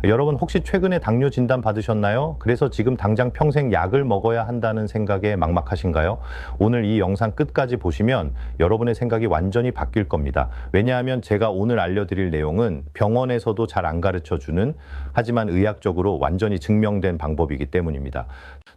여러분 혹시 최근에 당뇨 진단 받으셨나요? 그래서 지금 당장 평생 약을 먹어야 한다는 생각에 막막하신가요? 오늘 이 영상 끝까지 보시면 여러분의 생각이 완전히 바뀔 겁니다. 왜냐하면 제가 오늘 알려드릴 내용은 병원에서도 잘 안 가르쳐주는, 하지만 의학적으로 완전히 증명된 방법이기 때문입니다.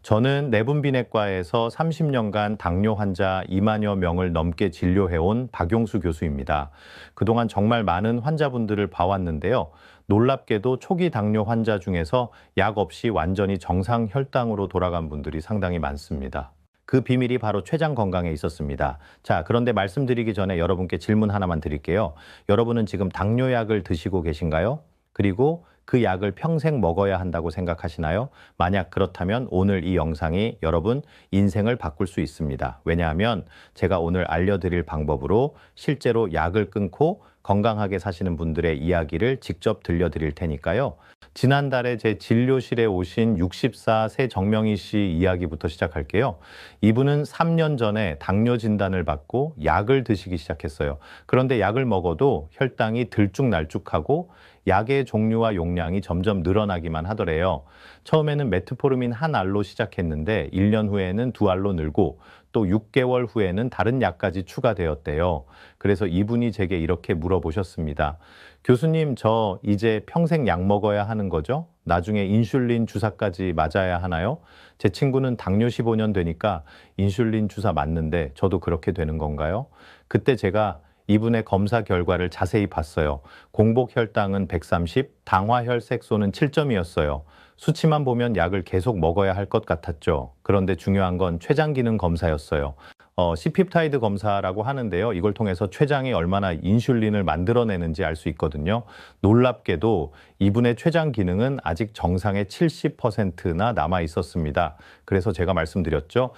저는 내분비내과에서 30년간 당뇨 환자 2만여 명을 넘게 진료해온 박용수 교수입니다. 그동안 정말 많은 환자분들을 봐왔는데요. 놀랍게도 초기 당뇨 환자 중에서 약 없이 완전히 정상 혈당으로 돌아간 분들이 상당히 많습니다. 그 비밀이 바로 췌장 건강에 있었습니다. 자, 그런데 말씀드리기 전에 여러분께 질문 하나만 드릴게요. 여러분은 지금 당뇨약을 드시고 계신가요? 그리고 그 약을 평생 먹어야 한다고 생각하시나요? 만약 그렇다면 오늘 이 영상이 여러분 인생을 바꿀 수 있습니다. 왜냐하면 제가 오늘 알려드릴 방법으로 실제로 약을 끊고 건강하게 사시는 분들의 이야기를 직접 들려드릴 테니까요. 지난달에 제 진료실에 오신 64 새정명희 씨 이야기부터 시작할게요. 이분은 3년 전에 당뇨 진단을 받고 약을 드시기 시작했어요. 그런데 약을 먹어도 혈당이 들쭉날쭉하고 약의 종류와 용량이 점점 늘어나기만 하더래요. 처음에는 메트포르민 한 알로 시작했는데 1년 후에는 2알로 늘고 또 6개월 후에는 다른 약까지 추가되었대요. 그래서 이분이 제게 이렇게 물어보셨습니다. 교수님, 저 이제 평생 약 먹어야 하는 거죠? 나중에 인슐린 주사까지 맞아야 하나요? 제 친구는 당뇨 15년 되니까 인슐린 주사 맞는데 저도 그렇게 되는 건가요? 그때 제가 이분의 검사 결과를 자세히 봤어요. 공복 혈당은 130, 당화 혈색소는 7점이었어요. 수치만 보면 약을 계속 먹어야 할 것 같았죠. 그런데 중요한 건 췌장 기능 검사였어요. C핍타이드 검사라고 하는데요. 이걸 통해서 췌장이 얼마나 인슐린을 만들어내는지 알 수 있거든요. 놀랍게도 이분의 췌장 기능은 아직 정상의 70%나 남아 있었습니다. 그래서 제가 말씀드렸죠.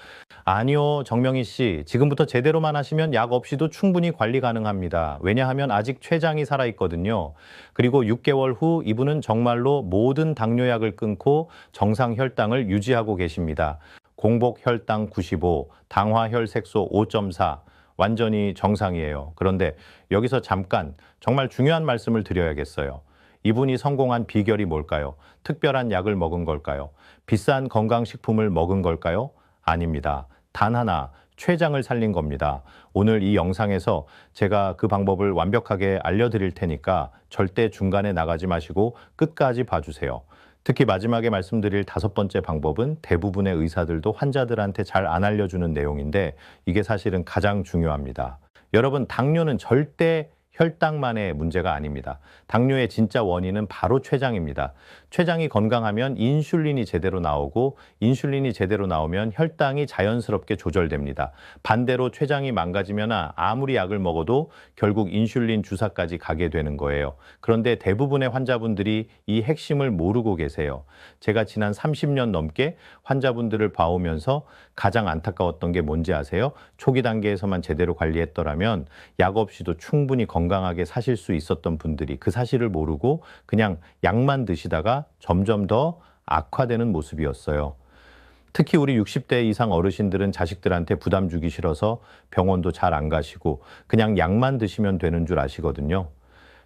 아니요, 정명희 씨. 지금부터 제대로만 하시면 약 없이도 충분히 관리 가능합니다. 왜냐하면 아직 췌장이 살아있거든요. 그리고 6개월 후 이분은 정말로 모든 당뇨약을 끊고 정상 혈당을 유지하고 계십니다. 공복 혈당 95, 당화 혈색소 5.4, 완전히 정상이에요. 그런데 여기서 잠깐 정말 중요한 말씀을 드려야겠어요. 이분이 성공한 비결이 뭘까요? 특별한 약을 먹은 걸까요? 비싼 건강식품을 먹은 걸까요? 아닙니다. 단 하나, 췌장을 살린 겁니다. 오늘 이 영상에서 제가 그 방법을 완벽하게 알려드릴 테니까 절대 중간에 나가지 마시고 끝까지 봐주세요. 특히 마지막에 말씀드릴 5번째 방법은 대부분의 의사들도 환자들한테 잘 안 알려주는 내용인데 이게 사실은 가장 중요합니다. 여러분, 당뇨는 절대 혈당만의 문제가 아닙니다. 당뇨의 진짜 원인은 바로 췌장입니다. 췌장이 건강하면 인슐린이 제대로 나오고 인슐린이 제대로 나오면 혈당이 자연스럽게 조절됩니다. 반대로 췌장이 망가지면 아무리 약을 먹어도 결국 인슐린 주사까지 가게 되는 거예요. 그런데 대부분의 환자분들이 이 핵심을 모르고 계세요. 제가 지난 30년 넘게 환자분들을 봐오면서 가장 안타까웠던 게 뭔지 아세요? 초기 단계에서만 제대로 관리했더라면 약 없이도 충분히 건강하게 사실 수 있었던 분들이 그 사실을 모르고 그냥 약만 드시다가 점점 더 악화되는 모습이었어요. 특히 우리 60대 이상 어르신들은 자식들한테 부담 주기 싫어서 병원도 잘 안 가시고 그냥 약만 드시면 되는 줄 아시거든요.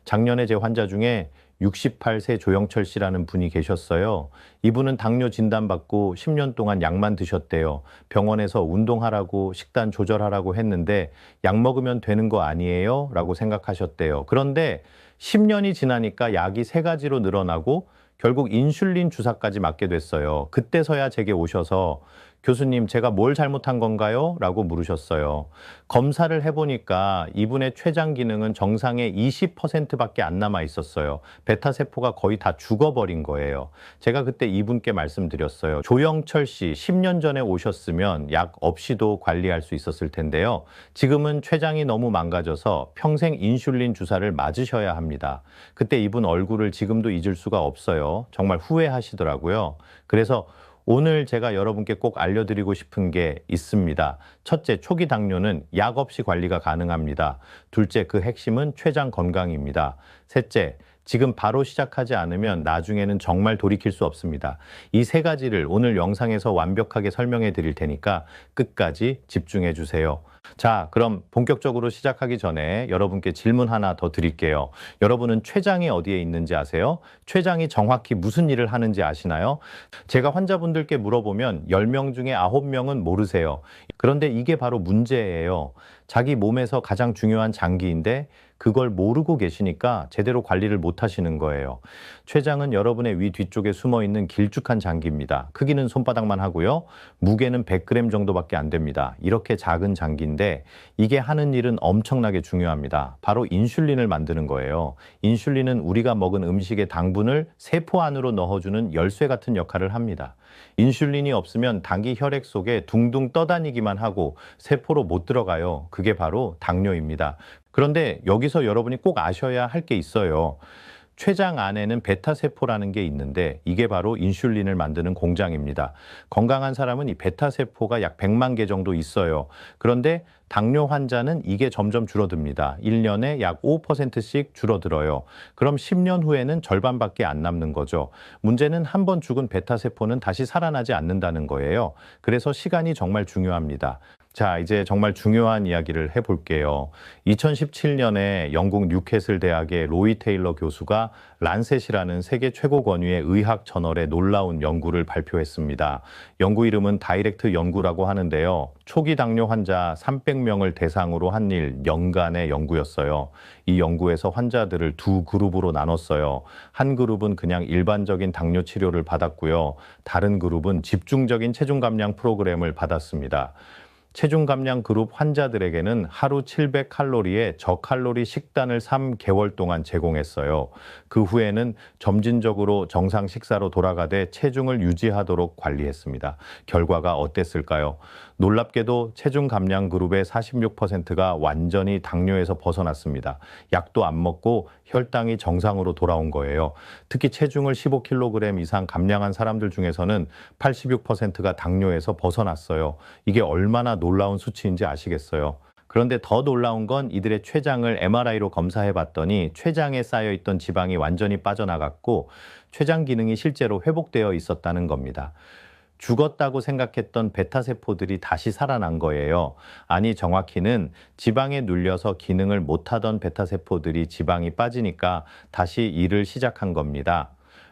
작년에 제 환자 중에 68세 조영철 씨라는 분이 계셨어요. 이분은 당뇨 진단받고 10년 동안 약만 드셨대요. 병원에서 운동하라고 식단 조절하라고 했는데 약 먹으면 되는 거 아니에요? 라고 생각하셨대요. 그런데 10년이 지나니까 약이 3가지로 늘어나고 결국 인슐린 주사까지 맞게 됐어요. 그때서야 제게 오셔서 교수님, 제가 뭘 잘못한 건가요? 라고 물으셨어요. 검사를 해보니까 이분의 췌장 기능은 정상의 20%밖에 안 남아 있었어요. 베타세포가 거의 다 죽어버린 거예요. 제가 그때 이분께 말씀드렸어요. 조영철 씨, 10년 전에 오셨으면 약 없이도 관리할 수 있었을 텐데요. 지금은 췌장이 너무 망가져서 평생 인슐린 주사를 맞으셔야 합니다. 그때 이분 얼굴을 지금도 잊을 수가 없어요. 정말 후회하시더라고요. 그래서 오늘 제가 여러분께 꼭 알려드리고 싶은 게 있습니다. 첫째, 초기 당뇨는 약 없이 관리가 가능합니다. 둘째, 그 핵심은 췌장 건강입니다. 셋째, 지금 바로 시작하지 않으면 나중에는 정말 돌이킬 수 없습니다. 이 3가지를 오늘 영상에서 완벽하게 설명해 드릴 테니까 끝까지 집중해 주세요. 자, 그럼 본격적으로 시작하기 전에 여러분께 질문 하나 더 드릴게요. 여러분은 췌장이 어디에 있는지 아세요? 췌장이 정확히 무슨 일을 하는지 아시나요? 제가 환자분들께 물어보면 10명 중에 9명은 모르세요. 그런데 이게 바로 문제예요. 자기 몸에서 가장 중요한 장기인데 그걸 모르고 계시니까 제대로 관리를 못 하시는 거예요. 췌장은 여러분의 위 뒤쪽에 숨어 있는 길쭉한 장기입니다. 크기는 손바닥만 하고요. 무게는 100g 정도밖에 안 됩니다. 이렇게 작은 장기인데 이게 하는 일은 엄청나게 중요합니다. 바로 인슐린을 만드는 거예요. 인슐린은 우리가 먹은 음식의 당분을 세포 안으로 넣어주는 열쇠 같은 역할을 합니다. 인슐린이 없으면 당이 혈액 속에 둥둥 떠다니기만 하고 세포로 못 들어가요. 그게 바로 당뇨입니다. 그런데 여기서 여러분이 꼭 아셔야 할 게 있어요. 췌장 안에는 베타세포라는 게 있는데 이게 바로 인슐린을 만드는 공장입니다. 건강한 사람은 이 베타세포가 약 100만 개 정도 있어요. 그런데 당뇨 환자는 이게 점점 줄어듭니다. 1년에 약 5%씩 줄어들어요. 그럼 10년 후에는 절반밖에 안 남는 거죠. 문제는 한 번 죽은 베타세포는 다시 살아나지 않는다는 거예요. 그래서 시간이 정말 중요합니다. 자, 이제 정말 중요한 이야기를 해볼게요. 2017년에 영국 뉴캐슬 대학의 로이 테일러 교수가 란셋이라는 세계 최고 권위의 의학 저널에 놀라운 연구를 발표했습니다. 연구 이름은 다이렉트 연구라고 하는데요. 초기 당뇨 환자 300명을 대상으로 한 일 연간의 연구였어요. 이 연구에서 환자들을 두 그룹으로 나눴어요. 한 그룹은 그냥 일반적인 당뇨 치료를 받았고요. 다른 그룹은 집중적인 체중 감량 프로그램을 받았습니다. 체중 감량 그룹 환자들에게는 하루 700칼로리의 저칼로리 식단을 3개월 동안 제공했어요. 그 후에는 점진적으로 정상 식사로 돌아가되 체중을 유지하도록 관리했습니다. 결과가 어땠을까요? 놀랍게도 체중 감량 그룹의 46%가 완전히 당뇨에서 벗어났습니다. 약도 안 먹고 혈당이 정상으로 돌아온 거예요. 특히 체중을 15kg 이상 감량한 사람들 중에서는 86%가 당뇨에서 벗어났어요. 이게 얼마나 놀라운 수치인지 아시겠어요? 그런데 더 놀라운 건 이들의 췌장을 MRI로 검사해 봤더니 췌장에 쌓여있던 지방이 완전히 빠져나갔고 췌장 기능이 실제로 회복되어 있었다는 겁니다. 죽었다고 생각했던 베타세포들이 다시 살아난 거예요. 아니, 정확히는 지방에 눌려서 기능을 못하던 베타세포들이 지방이 빠지니까 다시 일을 시작한 겁니다.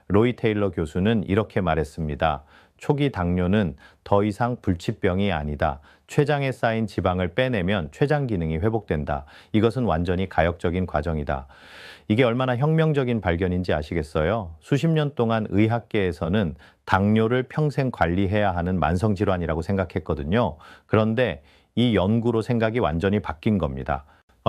로이 테일러 교수는 이렇게 말했습니다. 초기 당뇨는 더 이상 불치병이 아니다. 췌장에 쌓인 지방을 빼내면 췌장 기능이 회복된다. 이것은 완전히 가역적인 과정이다. 이게 얼마나 혁명적인 발견인지 아시겠어요? 수십 년 동안 의학계에서는 당뇨를 평생 관리해야 하는 만성질환이라고 생각했거든요. 그런데 이 연구로 생각이 완전히 바뀐 겁니다.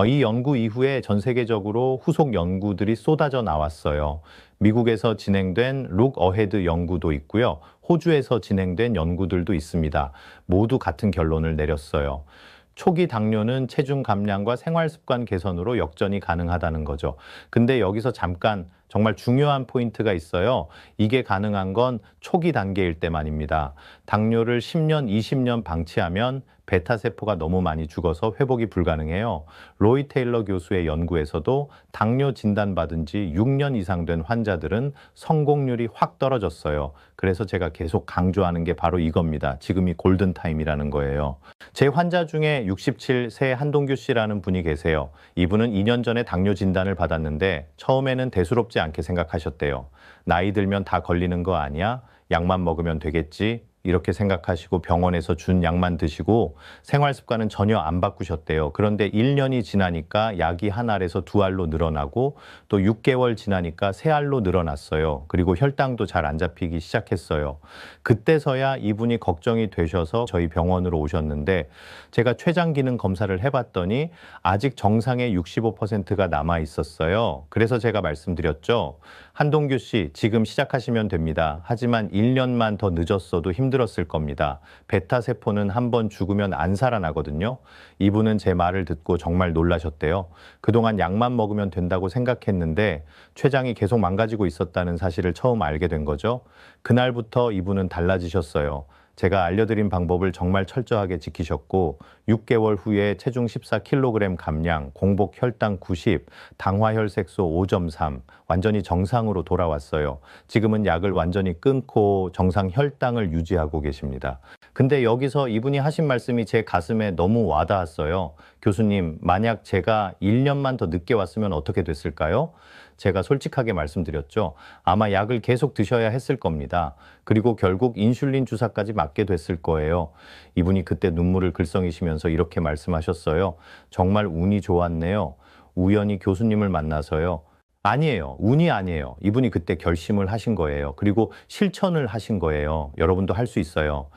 이 연구 이후에 전 세계적으로 후속 연구들이 쏟아져 나왔어요. 미국에서 진행된 룩 어헤드 연구도 있고요. 호주에서 진행된 연구들도 있습니다. 모두 같은 결론을 내렸어요. 초기 당뇨는 체중 감량과 생활 습관 개선으로 역전이 가능하다는 거죠. 근데 여기서 잠깐 정말 중요한 포인트가 있어요. 이게 가능한 건 초기 단계일 때만입니다. 당뇨를 10년, 20년 방치하면 베타세포가 너무 많이 죽어서 회복이 불가능해요. 로이 테일러 교수의 연구에서도 당뇨 진단받은 지 6년 이상 된 환자들은 성공률이 확 떨어졌어요. 그래서 제가 계속 강조하는 게 바로 이겁니다. 지금이 골든타임이라는 거예요. 제 환자 중에 67세 한동규 씨라는 분이 계세요. 이분은 2년 전에 당뇨 진단을 받았는데 처음에는 대수롭지 않게 생각하셨대요. 나이 들면 다 걸리는 거 아니야? 약만 먹으면 되겠지? 이렇게 생각하시고 병원에서 준 약만 드시고 생활 습관은 전혀 안 바꾸셨대요. 그런데 1년이 지나니까 약이 한 알에서 두 알로 늘어나고 또 6개월 지나니까 세 알로 늘어났어요. 그리고 혈당도 잘 안 잡히기 시작했어요. 그때서야 이분이 걱정이 되셔서 저희 병원으로 오셨는데 제가 췌장 기능 검사를 해봤더니 아직 정상의 65%가 남아 있었어요. 그래서 제가 말씀드렸죠. 한동규 씨, 지금 시작하시면 됩니다. 하지만 1년만 더 늦었어도 힘들었을 겁니다. 베타세포는 한번 죽으면 안 살아나거든요. 이분은 제 말을 듣고 정말 놀라셨대요. 그동안 약만 먹으면 된다고 생각했는데 췌장이 계속 망가지고 있었다는 사실을 처음 알게 된 거죠. 그날부터 이분은 달라지셨어요. 제가 알려드린 방법을 정말 철저하게 지키셨고 6개월 후에 체중 14kg 감량, 공복 혈당 90, 당화혈색소 5.3 완전히 정상으로 돌아왔어요. 지금은 약을 완전히 끊고 정상 혈당을 유지하고 계십니다. 근데 여기서 이분이 하신 말씀이 제 가슴에 너무 와닿았어요. 교수님, 만약 제가 1년만 더 늦게 왔으면 어떻게 됐을까요? 제가 솔직하게 말씀드렸죠. 아마 약을 계속 드셔야 했을 겁니다. 그리고 결국 인슐린 주사까지 맞게 됐을 거예요. 이분이 그때 눈물을 글썽이시면서 이렇게 말씀하셨어요. 정말 운이 좋았네요. 우연히 교수님을 만나서요. 아니에요. 운이 아니에요. 이분이 그때 결심을 하신 거예요. 그리고 실천을 하신 거예요. 여러분도 할 수 있어요.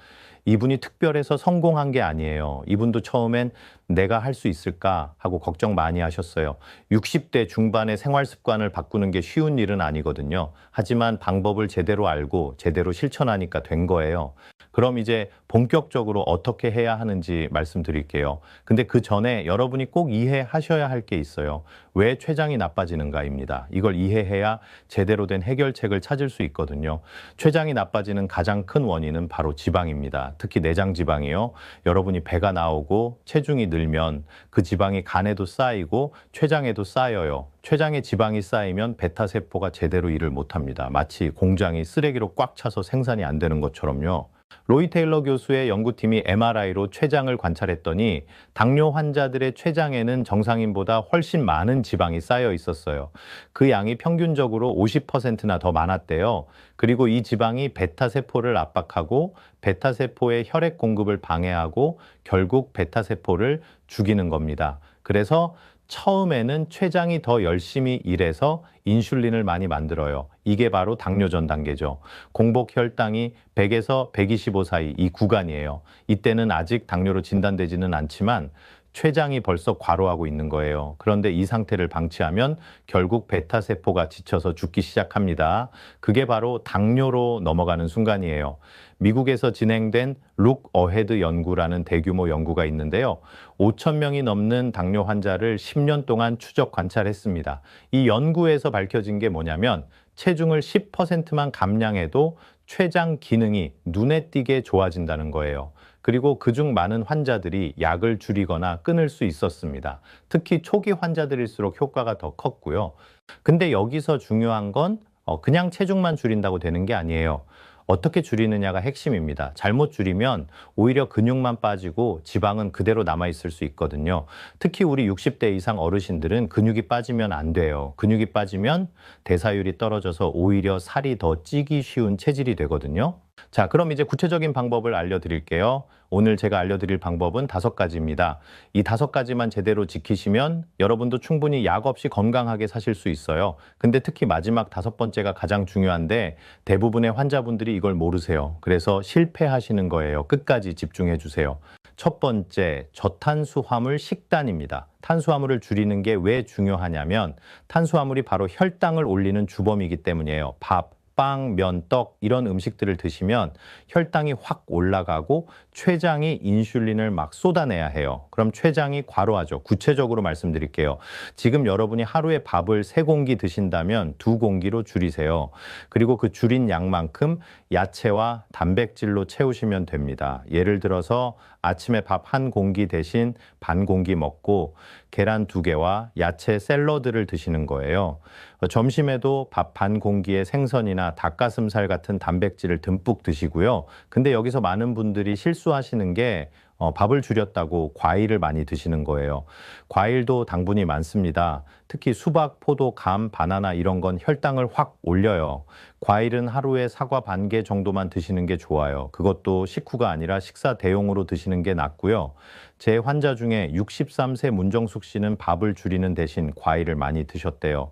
이분이 특별해서 성공한 게 아니에요. 이분도 처음엔 내가 할 수 있을까 하고 걱정 많이 하셨어요. 60대 중반의 생활 습관을 바꾸는 게 쉬운 일은 아니거든요. 하지만 방법을 제대로 알고 제대로 실천하니까 된 거예요. 그럼 이제 본격적으로 어떻게 해야 하는지 말씀드릴게요. 근데 그 전에 여러분이 꼭 이해하셔야 할 게 있어요. 왜 췌장이 나빠지는가입니다. 이걸 이해해야 제대로 된 해결책을 찾을 수 있거든요. 췌장이 나빠지는 가장 큰 원인은 바로 지방입니다. 특히 내장 지방이요. 여러분이 배가 나오고 체중이 늘면 그 지방이 간에도 쌓이고 췌장에도 쌓여요. 췌장에 지방이 쌓이면 베타세포가 제대로 일을 못합니다. 마치 공장이 쓰레기로 꽉 차서 생산이 안 되는 것처럼요. 로이 테일러 교수의 연구팀이 MRI로 췌장을 관찰했더니 당뇨 환자들의 췌장에는 정상인보다 훨씬 많은 지방이 쌓여 있었어요. 그 양이 평균적으로 50%나 더 많았대요. 그리고 이 지방이 베타세포를 압박하고 베타세포의 혈액 공급을 방해하고 결국 베타세포를 죽이는 겁니다. 그래서 처음에는 췌장이 더 열심히 일해서 인슐린을 많이 만들어요. 이게 바로 당뇨 전 단계죠. 공복 혈당이 100에서 125 사이 이 구간이에요. 이때는 아직 당뇨로 진단되지는 않지만 췌장이 벌써 과로하고 있는 거예요. 그런데 이 상태를 방치하면 결국 베타세포가 지쳐서 죽기 시작합니다. 그게 바로 당뇨로 넘어가는 순간이에요. 미국에서 진행된 룩 어헤드 연구라는 대규모 연구가 있는데요. 5,000명이 넘는 당뇨 환자를 10년 동안 추적 관찰했습니다. 이 연구에서 밝혀진 게 뭐냐면 체중을 10%만 감량해도 췌장 기능이 눈에 띄게 좋아진다는 거예요. 그리고 그중 많은 환자들이 약을 줄이거나 끊을 수 있었습니다. 특히 초기 환자들일수록 효과가 더 컸고요. 근데 여기서 중요한 건 그냥 체중만 줄인다고 되는 게 아니에요. 어떻게 줄이느냐가 핵심입니다. 잘못 줄이면 오히려 근육만 빠지고 지방은 그대로 남아있을 수 있거든요. 특히 우리 60대 이상 어르신들은 근육이 빠지면 안 돼요. 근육이 빠지면 대사율이 떨어져서 오히려 살이 더 찌기 쉬운 체질이 되거든요. 자, 그럼 이제 구체적인 방법을 알려드릴게요. 오늘 제가 알려드릴 방법은 5가지입니다. 이 5가지만 제대로 지키시면 여러분도 충분히 약 없이 건강하게 사실 수 있어요. 근데 특히 마지막 5번째가 가장 중요한데 대부분의 환자분들이 이걸 모르세요. 그래서 실패하시는 거예요. 끝까지 집중해 주세요. 첫 번째, 저탄수화물 식단입니다. 탄수화물을 줄이는 게 왜 중요하냐면 탄수화물이 바로 혈당을 올리는 주범이기 때문이에요. 밥, 빵, 면, 떡 이런 음식들을 드시면 혈당이 확 올라가고 췌장이 인슐린을 막 쏟아내야 해요. 그럼 췌장이 과로하죠. 구체적으로 말씀드릴게요. 지금 여러분이 하루에 밥을 3공기 드신다면 2공기로 줄이세요. 그리고 그 줄인 양만큼 야채와 단백질로 채우시면 됩니다. 예를 들어서 아침에 밥 1공기 대신 반 공기 먹고 계란 2개와 야채 샐러드를 드시는 거예요. 점심에도 밥 반 공기에 생선이나 닭가슴살 같은 단백질을 듬뿍 드시고요. 근데 여기서 많은 분들이 실수하시는 게 밥을 줄였다고 과일을 많이 드시는 거예요. 과일도 당분이 많습니다. 특히 수박, 포도, 감, 바나나 이런 건 혈당을 확 올려요. 과일은 하루에 사과 반 개 정도만 드시는 게 좋아요. 그것도 식후가 아니라 식사 대용으로 드시는 게 낫고요. 제 환자 중에 63세 문정숙 씨는 밥을 줄이는 대신 과일을 많이 드셨대요.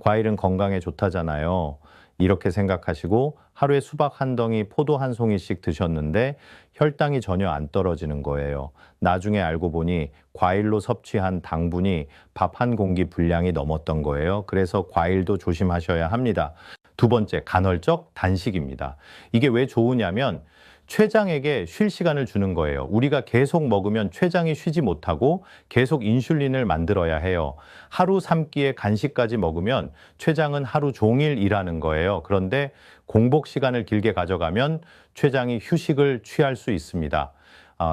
과일은 건강에 좋다잖아요. 이렇게 생각하시고 하루에 수박 1덩이, 포도 1송이씩 드셨는데 혈당이 전혀 안 떨어지는 거예요. 나중에 알고 보니 과일로 섭취한 당분이 밥 1공기 분량이 넘었던 거예요. 그래서 과일도 조심하셔야 합니다. 두 번째, 간헐적 단식입니다. 이게 왜 좋으냐면 췌장에게 쉴 시간을 주는 거예요. 우리가 계속 먹으면 췌장이 쉬지 못하고 계속 인슐린을 만들어야 해요. 하루 3끼의 간식까지 먹으면 췌장은 하루 종일 일하는 거예요. 그런데 공복 시간을 길게 가져가면 췌장이 휴식을 취할 수 있습니다.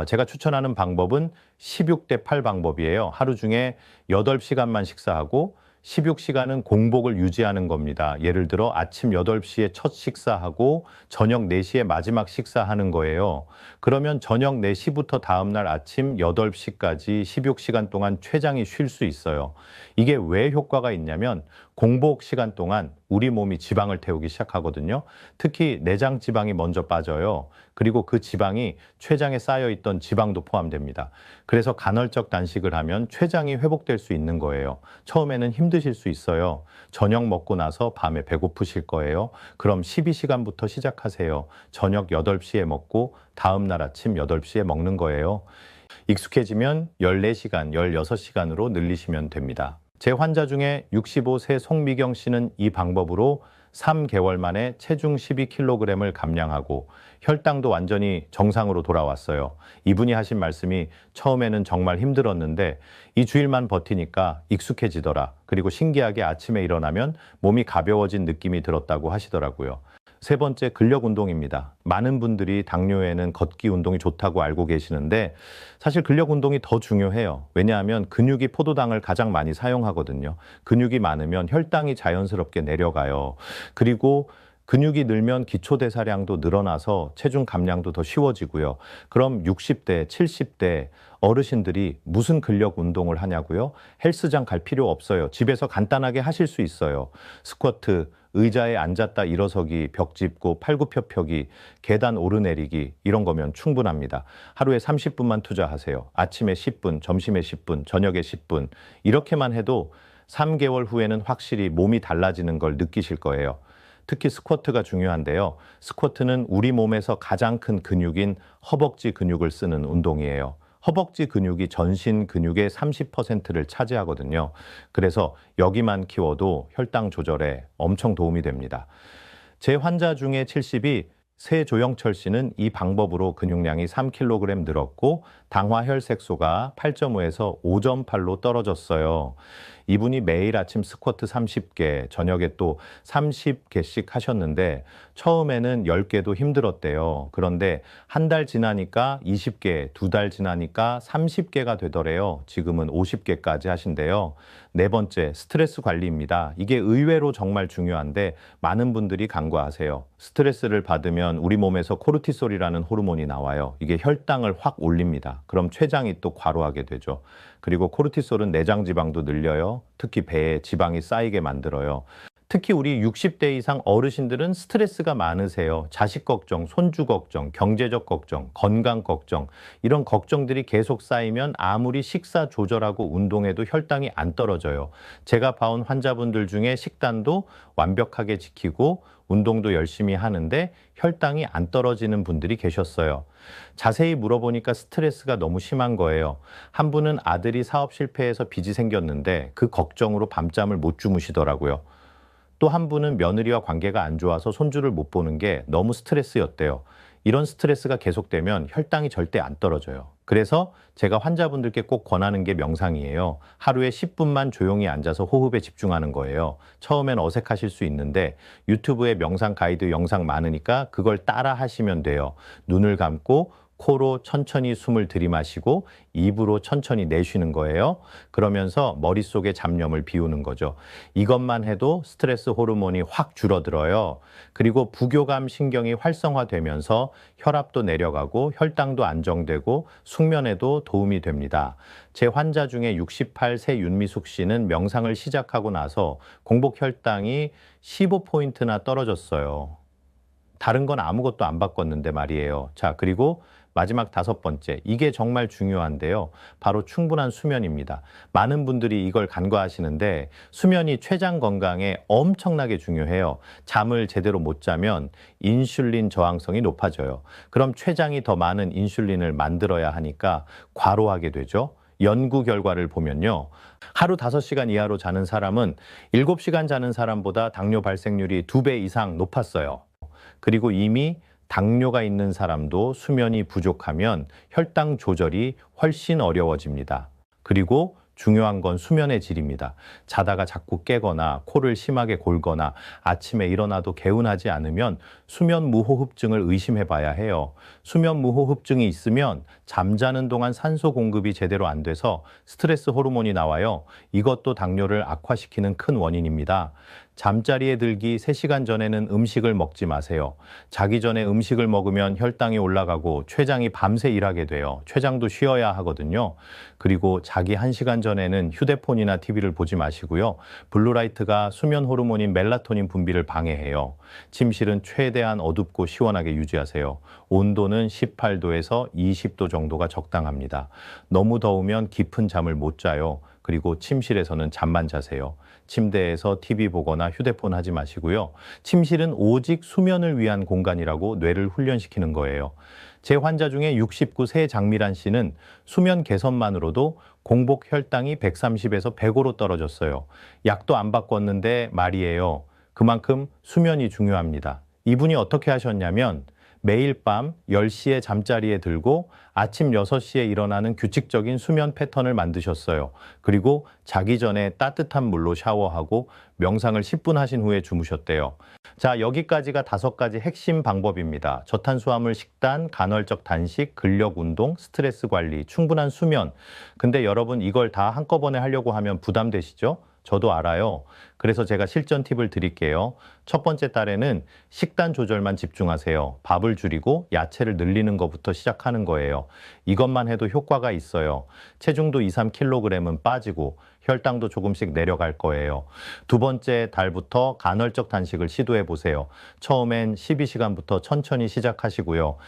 제가 추천하는 방법은 16대 8 방법이에요. 하루 중에 8시간만 식사하고 16시간은 공복을 유지하는 겁니다. 예를 들어 아침 8시에 첫 식사하고 저녁 4시에 마지막 식사하는 거예요. 그러면 저녁 4시부터 다음날 아침 8시까지 16시간 동안 췌장이 쉴 수 있어요. 이게 왜 효과가 있냐면 공복 시간 동안 우리 몸이 지방을 태우기 시작하거든요. 특히 내장 지방이 먼저 빠져요. 그리고 그 지방이 췌장에 쌓여있던 지방도 포함됩니다. 그래서 간헐적 단식을 하면 췌장이 회복될 수 있는 거예요. 처음에는 힘드실 수 있어요. 저녁 먹고 나서 밤에 배고프실 거예요. 그럼 12시간부터 시작하세요. 저녁 8시에 먹고 다음날 아침 8시에 먹는 거예요. 익숙해지면 14시간, 16시간으로 늘리시면 됩니다. 제 환자 중에 65세 송미경 씨는 이 방법으로 3개월 만에 체중 12kg을 감량하고 혈당도 완전히 정상으로 돌아왔어요. 이분이 하신 말씀이 처음에는 정말 힘들었는데 이 주일만 버티니까 익숙해지더라. 그리고 신기하게 아침에 일어나면 몸이 가벼워진 느낌이 들었다고 하시더라고요. 세 번째, 근력 운동입니다. 많은 분들이 당뇨에는 걷기 운동이 좋다고 알고 계시는데 사실 근력 운동이 더 중요해요. 왜냐하면 근육이 포도당을 가장 많이 사용하거든요. 근육이 많으면 혈당이 자연스럽게 내려가요. 그리고 근육이 늘면 기초대사량도 늘어나서 체중 감량도 더 쉬워지고요. 그럼 60대, 70대 어르신들이 무슨 근력 운동을 하냐고요? 헬스장 갈 필요 없어요. 집에서 간단하게 하실 수 있어요. 스쿼트, 의자에 앉았다 일어서기, 벽 짚고 팔굽혀펴기, 계단 오르내리기 이런 거면 충분합니다. 하루에 30분만 투자하세요. 아침에 10분, 점심에 10분, 저녁에 10분 이렇게만 해도 3개월 후에는 확실히 몸이 달라지는 걸 느끼실 거예요. 특히 스쿼트가 중요한데요. 스쿼트는 우리 몸에서 가장 큰 근육인 허벅지 근육을 쓰는 운동이에요. 허벅지 근육이 전신 근육의 30%를 차지하거든요. 그래서 여기만 키워도 혈당 조절에 엄청 도움이 됩니다. 제 환자 중에 70이 세조영철 씨는 이 방법으로 근육량이 3kg 늘었고 당화혈색소가 8.5에서 5.8로 떨어졌어요. 이분이 매일 아침 스쿼트 30개, 저녁에 또 30개씩 하셨는데 처음에는 10개도 힘들었대요. 그런데 한 달 지나니까 20개, 2달 지나니까 30개가 되더래요. 지금은 50개까지 하신대요. 네 번째, 스트레스 관리입니다. 이게 의외로 정말 중요한데 많은 분들이 간과하세요. 스트레스를 받으면 우리 몸에서 코르티솔이라는 호르몬이 나와요. 이게 혈당을 확 올립니다. 그럼 췌장이 또 과로하게 되죠. 그리고 코르티솔은 내장 지방도 늘려요. 특히 배에 지방이 쌓이게 만들어요. 특히 우리 60대 이상 어르신들은 스트레스가 많으세요. 자식 걱정, 손주 걱정, 경제적 걱정, 건강 걱정 이런 걱정들이 계속 쌓이면 아무리 식사 조절하고 운동해도 혈당이 안 떨어져요. 제가 봐온 환자분들 중에 식단도 완벽하게 지키고 운동도 열심히 하는데 혈당이 안 떨어지는 분들이 계셨어요. 자세히 물어보니까 스트레스가 너무 심한 거예요. 한 분은 아들이 사업 실패해서 빚이 생겼는데 그 걱정으로 밤잠을 못 주무시더라고요. 또 한 분은 며느리와 관계가 안 좋아서 손주를 못 보는 게 너무 스트레스였대요. 이런 스트레스가 계속되면 혈당이 절대 안 떨어져요. 그래서 제가 환자분들께 꼭 권하는 게 명상이에요. 하루에 10분만 조용히 앉아서 호흡에 집중하는 거예요. 처음엔 어색하실 수 있는데 유튜브에 명상 가이드 영상 많으니까 그걸 따라 하시면 돼요. 눈을 감고 코로 천천히 숨을 들이마시고 입으로 천천히 내쉬는 거예요. 그러면서 머릿속에 잡념을 비우는 거죠. 이것만 해도 스트레스 호르몬이 확 줄어들어요. 그리고 부교감 신경이 활성화되면서 혈압도 내려가고 혈당도 안정되고 숙면에도 도움이 됩니다. 제 환자 중에 68세 윤미숙 씨는 명상을 시작하고 나서 공복 혈당이 15포인트나 떨어졌어요. 다른 건 아무것도 안 바꿨는데 말이에요. 자, 그리고 마지막 5번째, 이게 정말 중요한데요. 바로 충분한 수면입니다. 많은 분들이 이걸 간과하시는데 수면이 췌장 건강에 엄청나게 중요해요. 잠을 제대로 못 자면 인슐린 저항성이 높아져요. 그럼 췌장이 더 많은 인슐린을 만들어야 하니까 과로하게 되죠. 연구 결과를 보면요. 하루 5시간 이하로 자는 사람은 7시간 자는 사람보다 당뇨 발생률이 2배 이상 높았어요. 그리고 이미 당뇨가 있는 사람도 수면이 부족하면 혈당 조절이 훨씬 어려워집니다. 그리고 중요한 건 수면의 질입니다. 자다가 자꾸 깨거나 코를 심하게 골거나 아침에 일어나도 개운하지 않으면 수면 무호흡증을 의심해 봐야 해요. 수면 무호흡증이 있으면 잠자는 동안 산소 공급이 제대로 안 돼서 스트레스 호르몬이 나와요. 이것도 당뇨를 악화시키는 큰 원인입니다. 잠자리에 들기 3시간 전에는 음식을 먹지 마세요. 자기 전에 음식을 먹으면 혈당이 올라가고 췌장이 밤새 일하게 돼요. 췌장도 쉬어야 하거든요. 그리고 자기 1시간 전에는 휴대폰이나 TV를 보지 마시고요. 블루라이트가 수면 호르몬인 멜라토닌 분비를 방해해요. 침실은 최대한 어둡고 시원하게 유지하세요. 온도는 18도에서 20도 정도가 적당합니다. 너무 더우면 깊은 잠을 못 자요. 그리고 침실에서는 잠만 자세요. 침대에서 TV 보거나 휴대폰 하지 마시고요. 침실은 오직 수면을 위한 공간이라고 뇌를 훈련시키는 거예요. 제 환자 중에 69 세장미란 씨는 수면 개선만으로도 공복 혈당이 130에서 105로 떨어졌어요. 약도 안 바꿨는데 말이에요. 그만큼 수면이 중요합니다. 이분이 어떻게 하셨냐면 매일 밤 10시에 잠자리에 들고 아침 6시에 일어나는 규칙적인 수면 패턴을 만드셨어요. 그리고 자기 전에 따뜻한 물로 샤워하고 명상을 10분 하신 후에 주무셨대요. 자, 여기까지가 5가지 핵심 방법입니다. 저탄수화물 식단, 간헐적 단식, 근력 운동, 스트레스 관리, 충분한 수면. 근데 여러분 이걸 다 한꺼번에 하려고 하면 부담되시죠? 저도 알아요. 그래서 제가 실전 팁을 드릴게요. 첫 번째 달에는 식단 조절만 집중하세요. 밥을 줄이고 야채를 늘리는 것부터 시작하는 거예요. 이것만 해도 효과가 있어요. 체중도 2, 3kg은 빠지고 혈당도 조금씩 내려갈 거예요. 두 번째 달부터 간헐적 단식을 시도해 보세요. 처음엔 12시간부터 천천히 시작하시고요.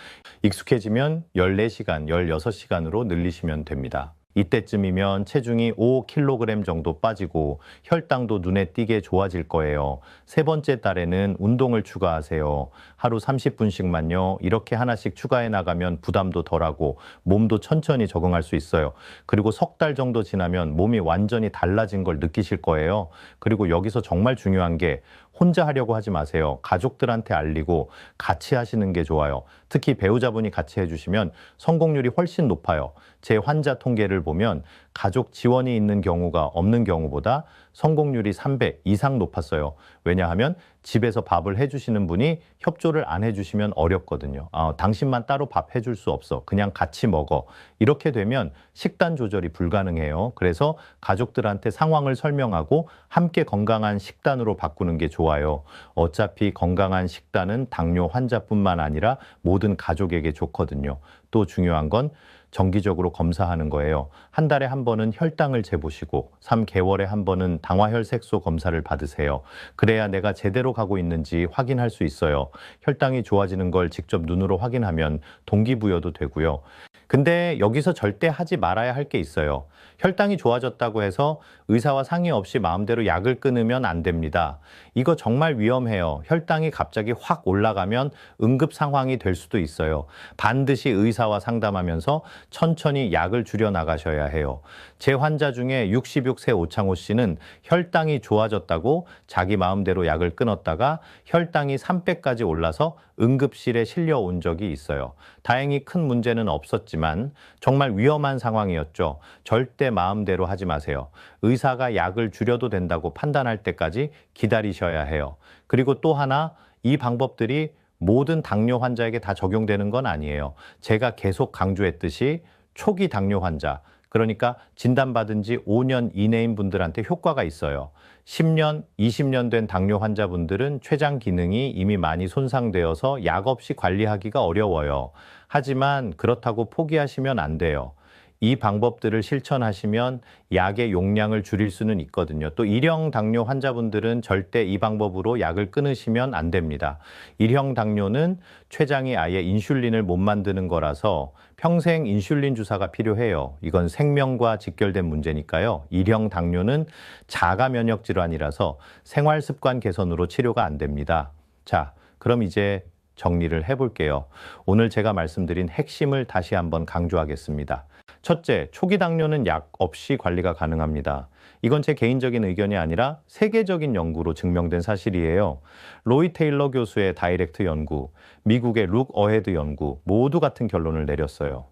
익숙해지면 14시간, 16시간으로 늘리시면 됩니다. 이때쯤이면 체중이 5kg 정도 빠지고 혈당도 눈에 띄게 좋아질 거예요. 세 번째 달에는 운동을 추가하세요. 하루 30분씩만요. 이렇게 하나씩 추가해 나가면 부담도 덜하고 몸도 천천히 적응할 수 있어요. 그리고 3달 정도 지나면 몸이 완전히 달라진 걸 느끼실 거예요. 그리고 여기서 정말 중요한 게 혼자 하려고 하지 마세요. 가족들한테 알리고 같이 하시는 게 좋아요. 특히 배우자분이 같이 해주시면 성공률이 훨씬 높아요. 제 환자 통계를 보면 가족 지원이 있는 경우가 없는 경우보다 성공률이 3배 이상 높았어요. 왜냐하면 집에서 밥을 해주시는 분이 협조를 안 해주시면 어렵거든요. 당신만 따로 밥 해줄 수 없어. 그냥 같이 먹어. 이렇게 되면 식단 조절이 불가능해요. 그래서 가족들한테 상황을 설명하고 함께 건강한 식단으로 바꾸는 게 좋아요. 어차피 건강한 식단은 당뇨 환자뿐만 아니라 모든 가족에게 좋거든요. 또 중요한 건 정기적으로 검사하는 거예요. 한 달에 한 번은 혈당을 재보시고 3개월에 한 번은 당화혈색소 검사를 받으세요. 그래야 내가 제대로 가고 있는지 확인할 수 있어요. 혈당이 좋아지는 걸 직접 눈으로 확인하면 동기부여도 되고요. 근데 여기서 절대 하지 말아야 할 게 있어요. 혈당이 좋아졌다고 해서 의사와 상의 없이 마음대로 약을 끊으면 안 됩니다. 이거 정말 위험해요. 혈당이 갑자기 확 올라가면 응급 상황이 될 수도 있어요. 반드시 의사와 상담하면서 천천히 약을 줄여 나가셔야 해요. 제 환자 중에 66세 오창호 씨는 혈당이 좋아졌다고 자기 마음대로 약을 끊었다가 혈당이 3배까지 올라서 응급실에 실려온 적이 있어요. 다행히 큰 문제는 없었지만 정말 위험한 상황이었죠. 절대 마음대로 하지 마세요. 의사가 약을 줄여도 된다고 판단할 때까지 기다리셔야 해요. 그리고 또 하나, 이 방법들이 모든 당뇨 환자에게 다 적용되는 건 아니에요. 제가 계속 강조했듯이 초기 당뇨 환자, 그러니까 진단받은 지 5년 이내인 분들한테 효과가 있어요. 10년, 20년 된 당뇨 환자분들은 췌장 기능이 이미 많이 손상되어서 약 없이 관리하기가 어려워요. 하지만 그렇다고 포기하시면 안 돼요. 이 방법들을 실천하시면 약의 용량을 줄일 수는 있거든요. 또 1형 당뇨 환자분들은 절대 이 방법으로 약을 끊으시면 안 됩니다. 1형 당뇨는 췌장이 아예 인슐린을 못 만드는 거라서 평생 인슐린 주사가 필요해요. 이건 생명과 직결된 문제니까요. 1형 당뇨는 자가 면역 질환이라서 생활 습관 개선으로 치료가 안 됩니다. 자, 그럼 이제 정리를 해볼게요. 오늘 제가 말씀드린 핵심을 다시 한번 강조하겠습니다. 첫째, 초기 당뇨는 약 없이 관리가 가능합니다. 이건 제 개인적인 의견이 아니라 세계적인 연구로 증명된 사실이에요. 로이 테일러 교수의 다이렉트 연구, 미국의 룩 어헤드 연구 모두 같은 결론을 내렸어요.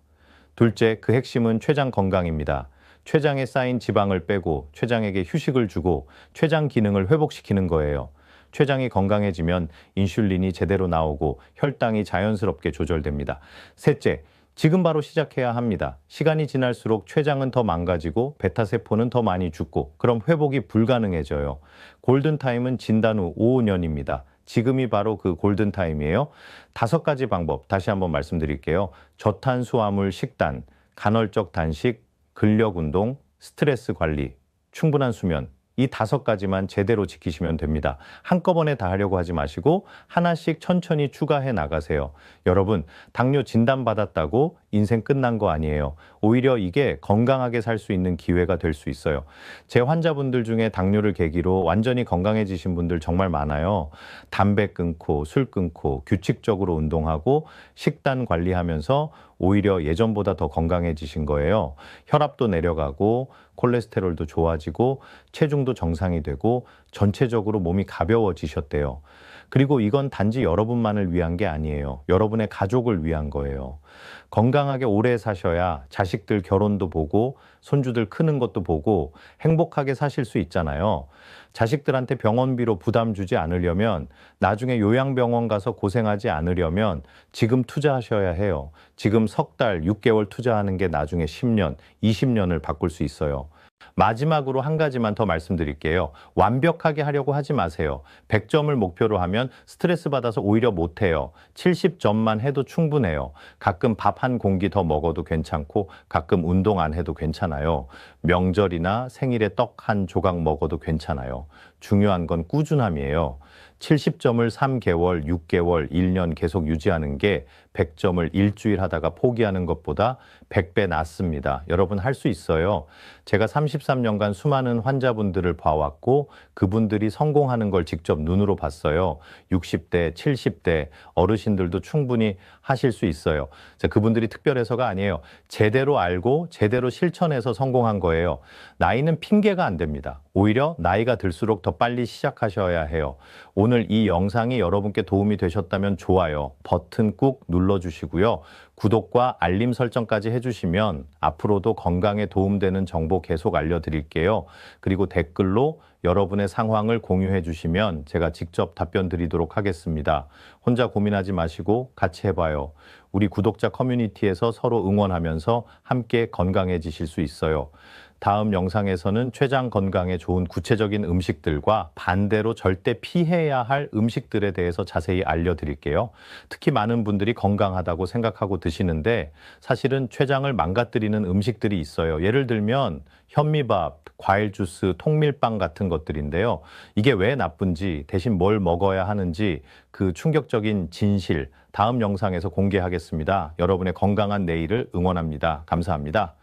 둘째, 그 핵심은 췌장 건강입니다. 췌장에 쌓인 지방을 빼고 췌장에게 휴식을 주고 췌장 기능을 회복시키는 거예요. 췌장이 건강해지면 인슐린이 제대로 나오고 혈당이 자연스럽게 조절됩니다. 셋째, 지금 바로 시작해야 합니다. 시간이 지날수록 췌장은 더 망가지고 베타세포는 더 많이 죽고 그럼 회복이 불가능해져요. 골든타임은 진단 후 5년입니다. 지금이 바로 그 골든타임이에요. 5가지 방법 다시 한번 말씀드릴게요. 저탄수화물 식단, 간헐적 단식, 근력 운동, 스트레스 관리, 충분한 수면, 이 5가지만 제대로 지키시면 됩니다. 한꺼번에 다 하려고 하지 마시고 하나씩 천천히 추가해 나가세요. 여러분, 당뇨 진단받았다고 인생 끝난 거 아니에요. 오히려 이게 건강하게 살 수 있는 기회가 될 수 있어요. 제 환자분들 중에 당뇨를 계기로 완전히 건강해지신 분들 정말 많아요. 담배 끊고 술 끊고 규칙적으로 운동하고 식단 관리하면서 오히려 예전보다 더 건강해지신 거예요. 혈압도 내려가고 콜레스테롤도 좋아지고 체중도 정상이 되고 전체적으로 몸이 가벼워지셨대요. 그리고 이건 단지 여러분만을 위한 게 아니에요. 여러분의 가족을 위한 거예요. 건강하게 오래 사셔야 자식들 결혼도 보고 손주들 크는 것도 보고 행복하게 사실 수 있잖아요. 자식들한테 병원비로 부담 주지 않으려면 나중에 요양병원 가서 고생하지 않으려면 지금 투자하셔야 해요. 지금 석 달, 6개월 투자하는 게 나중에 10년, 20년을 바꿀 수 있어요. 마지막으로 한 가지만 더 말씀드릴게요. 완벽하게 하려고 하지 마세요. 100점을 목표로 하면 스트레스 받아서 오히려 못해요. 70점만 해도 충분해요. 가끔 밥 한 공기 더 먹어도 괜찮고 가끔 운동 안 해도 괜찮아요. 명절이나 생일에 떡 한 조각 먹어도 괜찮아요. 중요한 건 꾸준함이에요. 70점을 3개월, 6개월, 1년 계속 유지하는 게 100점을 일주일 하다가 포기하는 것보다 100배 낫습니다. 여러분 할 수 있어요. 제가 33년간 수많은 환자분들을 봐왔고 그분들이 성공하는 걸 직접 눈으로 봤어요. 60대, 70대 어르신들도 충분히 하실 수 있어요. 그분들이 특별해서가 아니에요. 제대로 알고 제대로 실천해서 성공한 거예요. 나이는 핑계가 안 됩니다. 오히려 나이가 들수록 더 빨리 시작하셔야 해요. 오늘 이 영상이 여러분께 도움이 되셨다면 좋아요 버튼 꾹 눌러주시고요. 구독과 알림 설정까지 해주시면 앞으로도 건강에 도움되는 정보 계속 알려드릴게요. 그리고 댓글로 여러분의 상황을 공유해 주시면 제가 직접 답변 드리도록 하겠습니다. 혼자 고민하지 마시고 같이 해봐요. 우리 구독자 커뮤니티에서 서로 응원하면서 함께 건강해지실 수 있어요. 다음 영상에서는 췌장 건강에 좋은 구체적인 음식들과 반대로 절대 피해야 할 음식들에 대해서 자세히 알려드릴게요. 특히 많은 분들이 건강하다고 생각하고 드시는데 사실은 췌장을 망가뜨리는 음식들이 있어요. 예를 들면 현미밥, 과일 주스, 통밀빵 같은 것들인데요. 이게 왜 나쁜지, 대신 뭘 먹어야 하는지 그 충격적인 진실 다음 영상에서 공개하겠습니다. 여러분의 건강한 내일을 응원합니다. 감사합니다.